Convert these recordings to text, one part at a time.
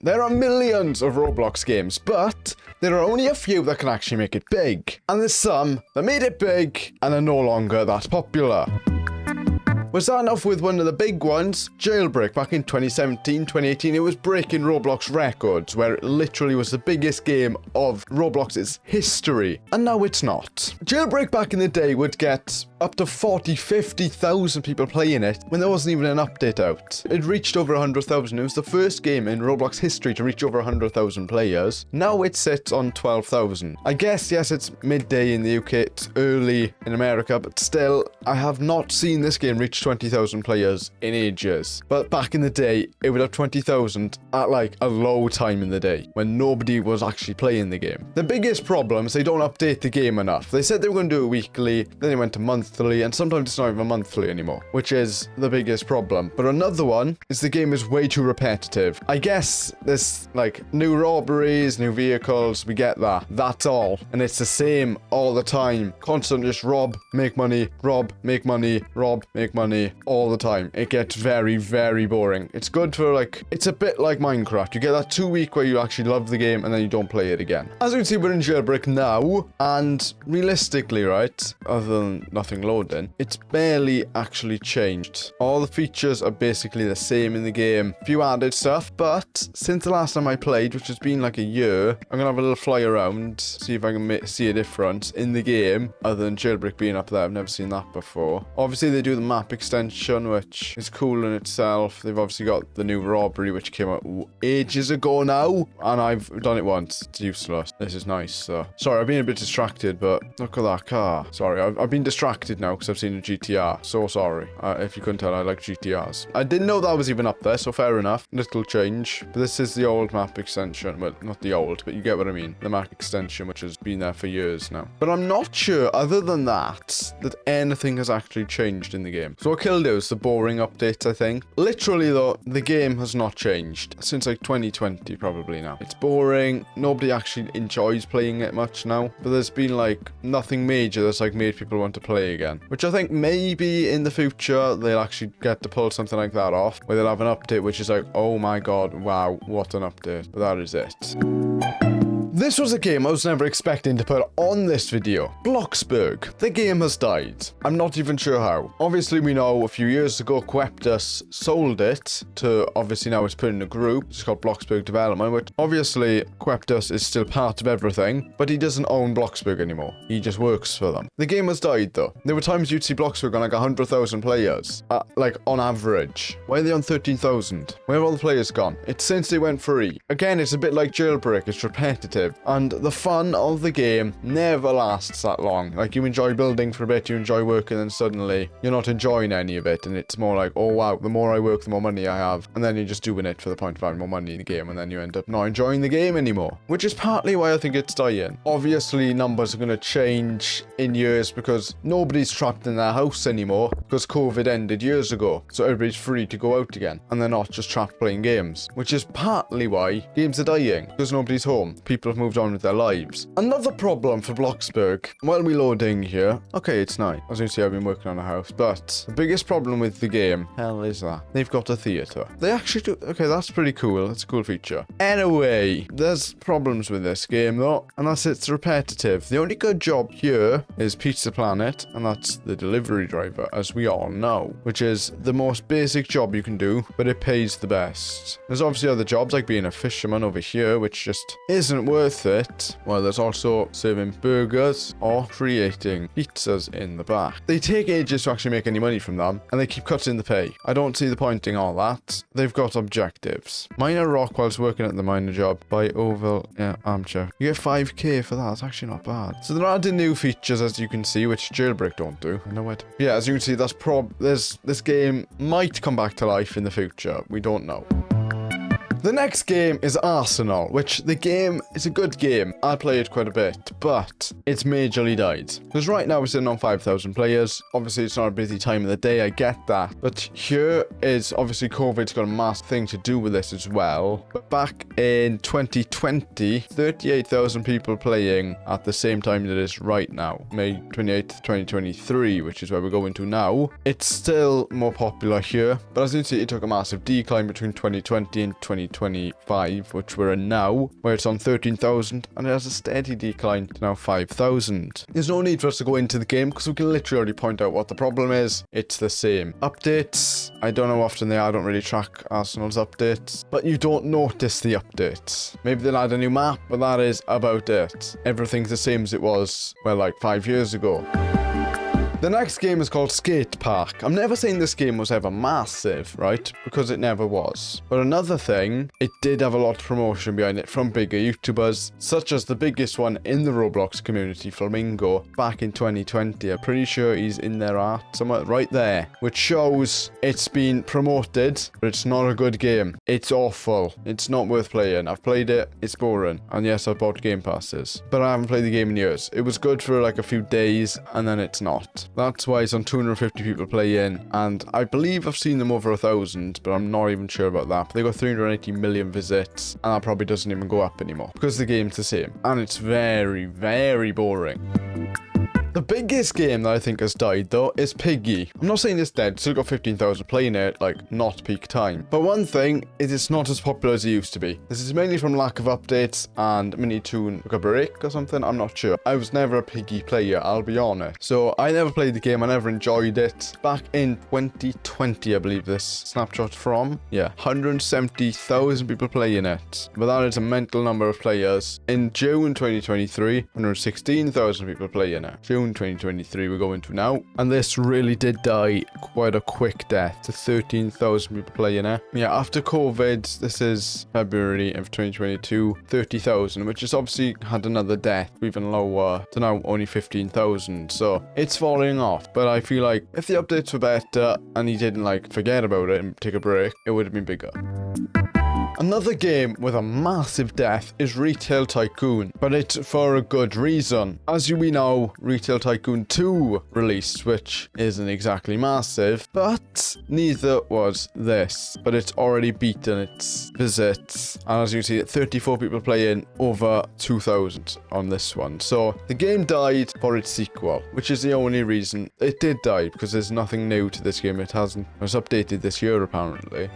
There are millions of Roblox games, but there are only a few that can actually make it big. And there's some that made it big and are no longer that popular. We're starting off with one of the big ones, Jailbreak. Back in 2017, 2018, it was breaking Roblox records, where it literally was the biggest game of Roblox's history. And now it's not. Jailbreak back in the day would get up to 40, 50,000 people playing it when there wasn't even an update out. It reached over 100,000. It was the first game in Roblox history to reach over 100,000 players. Now it sits on 12,000. I guess, yes, it's midday in the UK, it's early in America, but still, I have not seen this game reach 20,000 players in ages. But back in the day, it would have 20,000 at like a low time in the day when nobody was actually playing the game. The biggest problem is they don't update the game enough. They said they were going to do it weekly, then they went to monthly, and sometimes it's not even monthly anymore, which is the biggest problem. But another one is the game is way too repetitive. I guess there's like new robberies, new vehicles, we get that. That's all. And it's the same all the time. Constant just rob, make money, rob, make money, rob, make money all the time. It gets very, very boring. It's good for like, it's a bit like Minecraft. You get that 2 week where you actually love the game and then you don't play it again. As you can see, we're in Jailbreak now, and realistically, right, other than nothing loading, it's barely actually changed. All the features are basically the same in the game. A few added stuff, but since the last time I played, which has been like a year, I'm gonna have a little fly around, see if I can see a difference in the game, other than Jailbreak being up there. I've never seen that before. Obviously, they do the map extension, which is cool in itself. They've obviously got the new robbery, which came out ages ago now, and I've done it once. It's useless. This is nice. So sorry, I've been a bit distracted, but look at that car. Sorry, I've been distracted now because I've seen a GTR. So sorry. If you couldn't tell, I like GTRs. I didn't know that was even up there, so fair enough. Little change. But this is the old map extension. Well, not the old, but you get what I mean. The map extension, which has been there for years now. But I'm not sure, other than that anything has actually changed in the game. So what killed it was the boring updates, I think. Literally, though, the game has not changed since like 2020, probably now. It's boring. Nobody actually enjoys playing it much now. But there's been like nothing major that's like made people want to play again. Which I think maybe in the future they'll actually get to pull something like that off, where they'll have an update which is like, oh my god, wow, what an update. But that is it. This was a game I was never expecting to put on this video. Bloxburg. The game has died. I'm not even sure how. Obviously, we know a few years ago, Queptus sold it to, obviously now it's put in a group. It's called Bloxburg Development, which obviously Queptus is still part of everything, but he doesn't own Bloxburg anymore. He just works for them. The game has died though. There were times you'd see Bloxburg on like 100,000 players, like on average. Why are they on 13,000? Where have all the players gone? It's since they went free. Again, it's a bit like Jailbreak. It's repetitive. And the fun of the game never lasts that long. Like, you enjoy building for a bit, you enjoy working, and suddenly you're not enjoying any of it. And it's more like, oh wow, the more I work, the more money I have. And then you're just doing it for the point of having more money in the game, and then you end up not enjoying the game anymore. Which is partly why I think it's dying. Obviously, numbers are going to change in years because nobody's trapped in their house anymore because COVID ended years ago. So everybody's free to go out again, and they're not just trapped playing games. Which is partly why games are dying, because nobody's home. People have moved on with their lives. Another problem for Bloxburg, while we're loading here, okay, it's nice. As you can see, I've been working on a house, but the biggest problem with the game, hell is that? They've got a theater. They actually do, okay, that's pretty cool. That's a cool feature. Anyway, there's problems with this game though, and that's it's repetitive. The only good job here is Pizza Planet, and that's the delivery driver, as we all know, which is the most basic job you can do, but it pays the best. There's obviously other jobs like being a fisherman over here, which just isn't worth it. Well, there's also serving burgers or creating pizzas in the back. They take ages to actually make any money from them, and they keep cutting the pay. I don't see the point in all that. They've got objectives. Mine a rock whilst working at the miner job. Buy oval, yeah, armchair. You get 5k for that. It's actually not bad. So they're adding new features, as you can see, which Jailbreak don't do. I know it. Yeah, as you can see, this game might come back to life in the future. We don't know. The next game is Arsenal, which the game is a good game. I play it quite a bit, but it's majorly died. Because right now we're sitting on 5,000 players. Obviously, it's not a busy time of the day, I get that. But here is, obviously, COVID's got a massive thing to do with this as well. But back in 2020, 38,000 people playing at the same time that it is right now. May 28th, 2023, which is where we're going to now. It's still more popular here. But as you can see, it took a massive decline between 2020 and 2020. 2025, which we're in now, where it's on 13,000 and it has a steady decline to now 5,000. There's no need for us to go into the game because we can literally already point out what the problem is. It's the same. Updates, I don't know how often they are. I don't really track Arsenal's updates, but you don't notice the updates. Maybe they'll add a new map, but that is about it. Everything's the same as it was, well, like 5 years ago. The next game is called Skate Park. I'm never saying this game was ever massive, right? Because it never was. But another thing, it did have a lot of promotion behind it from bigger YouTubers, such as the biggest one in the Roblox community, Flamingo, back in 2020. I'm pretty sure he's in their art somewhere right there, which shows it's been promoted, but it's not a good game. It's awful. It's not worth playing. I've played it. It's boring. And yes, I bought Game Passes, but I haven't played the game in years. It was good for like a few days, and then it's not. That's why it's on 250 people playing, and I believe I've seen them over 1,000, but I'm not even sure about that. But they got 380 million visits, and that probably doesn't even go up anymore because the game's the same, and it's very, very boring. The biggest game that I think has died, though, is Piggy. I'm not saying it's dead. It's still got 15,000 playing it, like, not peak time. But one thing is it's not as popular as it used to be. This is mainly from lack of updates and Minitoon took a break or something. I'm not sure. I was never a Piggy player, I'll be honest. So I never played the game. I never enjoyed it. Back in 2020, I believe this snapshot from. Yeah, 170,000 people playing it. But that is a mental number of players. In June 2023, 116,000 people playing it. June 2023 we're going to now, and this really did die quite a quick death to 13,000 people playing it. Yeah, after COVID, this is February of 2022, 30,000, which has obviously had another death even lower to now only 15,000, so it's falling off. But I feel like if the updates were better and he didn't like forget about it and take a break, it would have been bigger. Another game with a massive death is Retail Tycoon, but it's for a good reason. As we know, Retail Tycoon 2 released, which isn't exactly massive, but neither was this. But it's already beaten its visits, and as you see, 34 people playing, over 2,000 on this one. So the game died for its sequel, which is the only reason it did die, because there's nothing new to this game. It was updated this year apparently.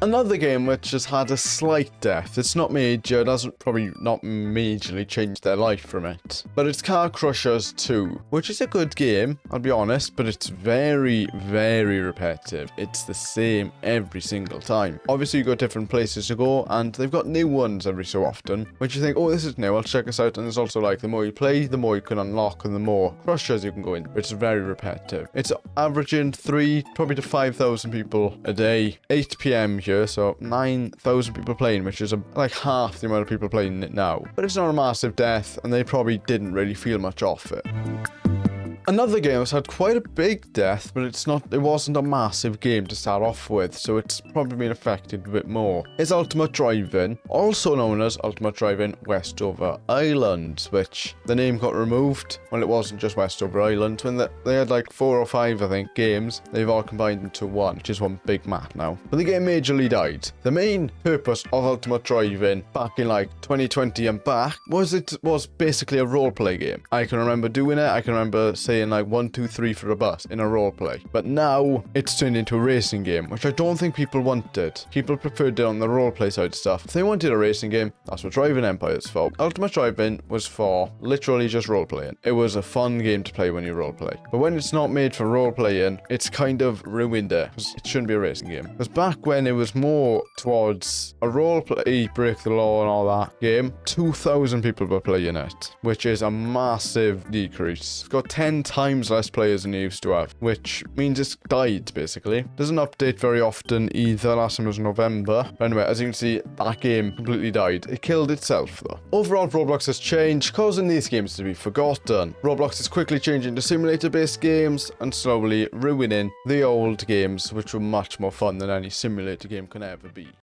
Another game which has had a slight death. It's not major, it doesn't probably not majorly change their life from it. But it's Car Crushers 2, which is a good game, I'll be honest, but it's very, very repetitive. It's the same every single time. Obviously, you've got different places to go, and they've got new ones every so often, which you think, oh, this is new, I'll check this out. And there's also like, the more you play, the more you can unlock, and the more crushers you can go in. It's very repetitive. It's averaging 3,000 probably to 5,000 people a day, 8 p.m. here, so 9,000 people playing, which is like half the amount of people playing it now. But it's not a massive death, and they probably didn't really feel much off it. Another game that's had quite a big death, but it wasn't a massive game to start off with, so it's probably been affected a bit more, is Ultimate Driving, also known as Ultimate Driving Westover Island, which the name got removed. Well, it wasn't just Westover Island, when they had like 4 or 5, I think, games. They've all combined into one, which is one big map now. But the game majorly died. The main purpose of Ultimate Driving back in like 2020 and back was basically a roleplay game. I can remember doing it. I can remember saying like 1, 2, 3 for a bus in a roleplay. But now it's turned into a racing game, which I don't think people wanted. People preferred it on the roleplay side stuff. If they wanted a racing game, that's what Driving Empire's for. Ultimate Driving was for literally just roleplaying. It was a fun game to play when you roleplay. But when it's not made for roleplaying, it's kind of ruined it. It shouldn't be a racing game. Because back when it was more towards a roleplay, break the law and all that game, 2,000 people were playing it, which is a massive decrease. It's got 10 times less players than it used to have, which means it's died basically. Doesn't update very often either. Last time was November. But anyway, as you can see, that game completely died. It killed itself though. Overall, Roblox has changed, causing these games to be forgotten. Roblox is quickly changing to simulator-based games and slowly ruining the old games, which were much more fun than any simulator game can ever be.